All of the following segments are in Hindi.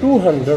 200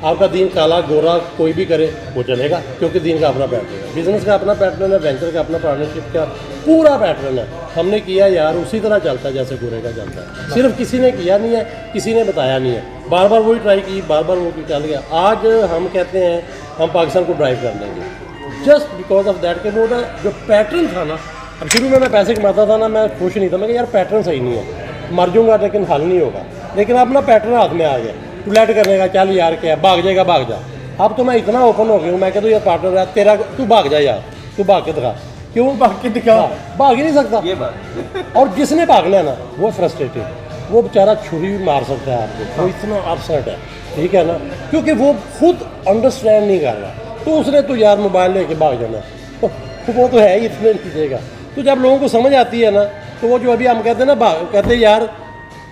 आपका दीन काला गोरा कोई भी करे वो चलेगा, क्योंकि दीन का अपना पैटर्न है, बिजनेस का अपना पैटर्न है, वेंचर का अपना, पार्टनरशिप का पूरा पैटर्न है। हमने किया यार उसी तरह चलता है जैसे गोरे का चलता है, सिर्फ किसी ने किया नहीं है, किसी ने बताया नहीं है, बार बार वही ट्राई की, बार बार वो चल गया। आज हम कहते हैं हम पाकिस्तान को ड्राइव कर लेंगे जस्ट बिकॉज ऑफ दैट के वो ना जो पैटर्न था ना, अब शुरू में मैं पैसे कमाता था ना, मैं खुश नहीं था, मैं यार पैटर्न सही नहीं है, मर जाऊंगा लेकिन हल नहीं होगा। लेकिन अब ना पैटर्न हाथ में आ गया, फ्लैट करने का, चल यार क्या भाग जाएगा भाग जा। अब तो मैं इतना ओपन हो गया हूँ, मैं कहता हूँ यार पार्टनर है तेरा, तू भाग जा यार, तू भाग के दिखा। क्यों भाग के दिखा? भाग ही नहीं सकता ये बात। और जिसने भागना है ना वो फ्रस्ट्रेटेड, वो बेचारा छुरी भी मार सकता है आपको, वो इतना अपसेट है, ठीक है ना, क्योंकि वो खुद अंडरस्टैंड नहीं कर रहा। तो उसने तो यार मोबाइल लेके भाग जाना, वो तो है ही इतने कीजिएगा। तो जब लोगों को समझ आती है ना, तो वो जो अभी हम कहते हैं ना भाग, कहते हैं यार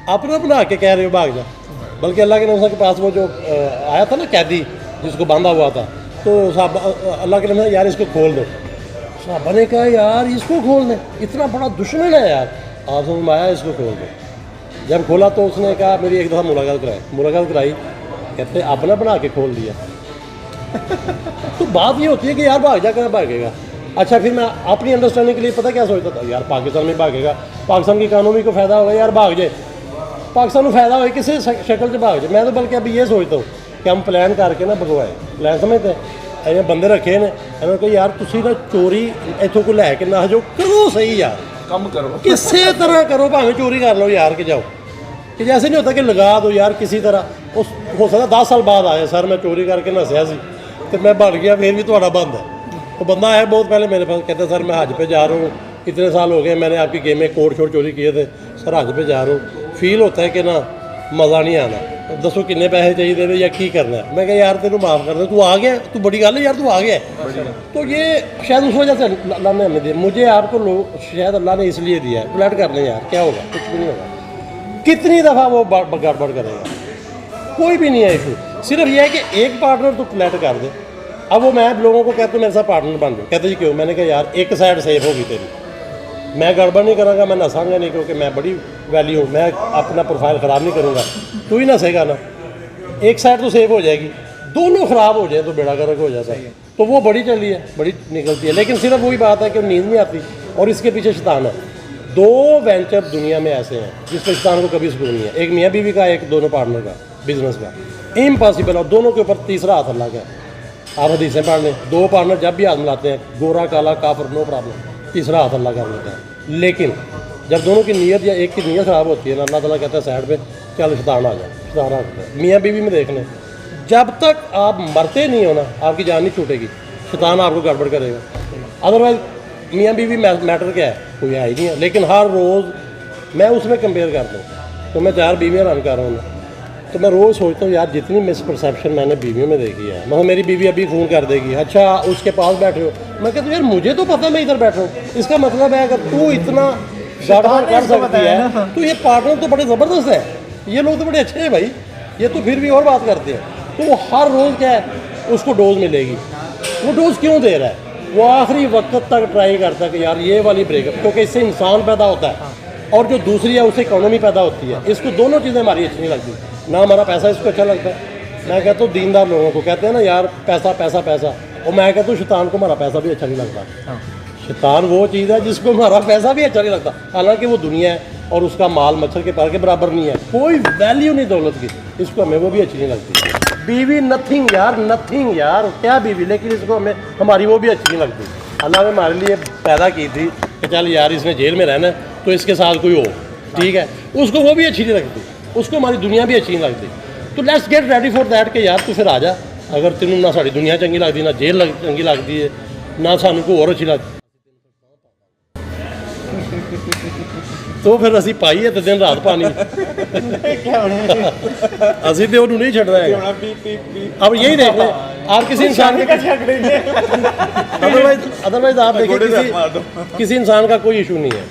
अपना बना के कह रहे हो भाग जा, बल्कि अल्लाह के नबी के पास वो जो आया था ना कैदी जिसको बांधा हुआ था, तो साहब अल्लाह के नबी यार इसको खोल दो, साहबा ने कहा यार इसको खोल दे, इतना बड़ा दुश्मन है यार, आप समझ में आया इसको खोल दो। जब खोला तो उसने कहा मेरी एक दफ़ा मुलाकात कराई, कहते अपना बना के खोल दिया। तो बात ये होती है कि यार भाग जा, कहाँ भागेगा। अच्छा फिर मैं अपनी अंडरस्टैंडिंग के लिए पता क्या सोचता था, यार पाकिस्तान में भागेगा, पाकिस्तान की इकानमी को फ़ायदा होगा, यार भाग जाए, पाकिस्तान को फ़ायदा हो किसी शक्ल से भाग जाए। मैं तो बल्कि अभी ये सोचता हूँ कि हम प्लान करके ना भगवाए, प्लान समझते हैं, ये बंदे रखे ने, इन्होंने कहा यार तुसी ना चोरी इतों को लैके ना जो करो सही यार, कम करो किसी तरह करो, भावें चोरी कर लो यार, के जाओ कि जैसे नहीं होता कि लगा दो यार किसी तरह। उस हो सकता 10 साल बाद आए सर मैं चोरी करके नसिया सी तो मैं बढ़ गया, फिर भी थोड़ा बंद है। तो बंदा आया बहुत पहले मेरे पास, कहते सर मैं हज पे जा रहा हूँ, इतने साल हो गए मैंने आपकी गेम में कोट शोट चोरी किए थे, सर हज पे जा रहा हूँ, फील होता है कि ना मज़ा नहीं आना, दसो किन्ने पैसे चाहिए या की करना है। मैं कहा यार तेनू माफ़ कर दे, तू आ गया, तू बड़ी गल है यार, तू आ गया। तो ये शायद उस वजह से अल्लाह ने हमें दिया, मुझे आपको लोग शायद अल्लाह ने इसलिए दिया है, फ्लैट कर लें यार, क्या होगा, कुछ भी नहीं होगा। कितनी दफ़ा वो गड़बड़ करेगा, कोई भी नहीं है इशू, सिर्फ ये है कि एक पार्टनर तो फ्लैट कर दे। अब वो मैं लोगों को कहता हूँ मेरे साथ पार्टनर बन जाओ, कहते जी क्यों, मैंने कहा यार एक साइड सेफ होगी तेरी, मैं गड़बड़ नहीं करूँगा, मैं नसाऊंगा नहीं, क्योंकि मैं बड़ी वैल्यू हूँ, मैं अपना प्रोफाइल ख़राब नहीं करूँगा, तू ही नसेगा ना, एक साइड तो सेफ हो जाएगी, दोनों ख़राब हो जाए तो बेड़ा गर्क हो जाता है। तो वो बड़ी चली है, बड़ी निकलती है, लेकिन सिर्फ वही बात है कि नींद नहीं आती और इसके पीछे शैतान है। 2 वेंचर दुनिया में ऐसे हैं जिसमें शैतान को कभी सुकून नहीं है, एक मियाँ बीवी का, एक दोनों पार्टनर का बिजनेस का, इम्पॉसिबल। और दोनों के ऊपर तीसरा हाथ अल्लाह का है। आप हदीसें पढ़ लें, 2 पार्टनर जब भी हाथ मिलाते हैं, गोरा काला काफर नो प्रॉब्लम, तीसरा हाथ अल्लाह कर लेता है। लेकिन जब दोनों की नीयत या एक की नीयत ख़राब होती है ना, अल्लाह ताला कहता है साइड पे चल शैतान आ जाए, शैतान आ जाए। मियाँ बीवी में देख लें, जब तक आप मरते नहीं हो ना आपकी जान नहीं छूटेगी, शैतान आपको गड़बड़ करेगा। अदरवाइज मियाँ बीवी मैटर क्या है, कोई है ही नहीं है। लेकिन हर रोज़ मैं उसमें कंपेयर करता हूँ, तो मैं 4 बीवियाँ रन कर रहा हूँ, तो मैं रोज़ सोचता हूँ यार जितनी मिसपरसेप्शन मैंने बीवियों में देखी है, मैं मेरी बीवी अभी फ़ोन कर देगी, अच्छा उसके पास बैठे हो, मैं कहता हूँ यार मुझे तो पता मैं इधर बैठा हूँ, इसका मतलब है अगर तू इतना गड़बड़ कर सकती है तो ये पार्टनर तो बड़े ज़बरदस्त है, ये लोग तो बड़े अच्छे हैं भाई, ये तो फिर भी और बात करते हैं। तो वो हर रोज़ क्या है उसको डोज मिलेगी, वो डोज क्यों दे रहा है, वो आखिरी वक्त तक ट्राई करता है कि यार ये वाली ब्रेकअप, क्योंकि इससे इंसान पैदा होता है और जो दूसरी है उससे इकोनॉमी पैदा होती है। इसको दोनों चीज़ें हमारी अच्छी नहीं लगती, ना हमारा पैसा इसको अच्छा लगता है। मैं कहता हूँ दीनदार लोगों को कहते हैं ना यार पैसा पैसा पैसा, और मैं कहता हूँ शैतान को हमारा पैसा भी अच्छा नहीं लगता। शैतान वो चीज़ है जिसको हमारा पैसा भी अच्छा नहीं लगता, हालांकि वो दुनिया है और उसका माल मच्छर के पर के बराबर नहीं है, कोई वैल्यू नहीं दौलत की, इसको हमें वो भी अच्छी नहीं लगती। बीवी नथिंग यार क्या बीवी, लेकिन इसको हमें हमारी वो भी अच्छी नहीं लगती। अल्लाह ने हमारे लिए पैदा की थी कि चल यार इसने जेल में रहना है तो इसके साथ कोई हो, ठीक है, उसको वो भी अच्छी नहीं लगती, उसको हमारी दुनिया भी अच्छी नहीं लगती। तो let's get ready for that कि यार तू फिर आ जा, अगर तेनों ना साड़ी दुनिया चंगी लगती, ना जेल चंगी लगती है, ना सानू कोई और अच्छी लगती, तो फिर असी पाइए तो दिन रात पानी असी तो नहीं छड़ना है। अब यही देख लें आप किसी इंसान अदरवाइज आप देखिए किसी इंसान का कोई इशू नहीं है,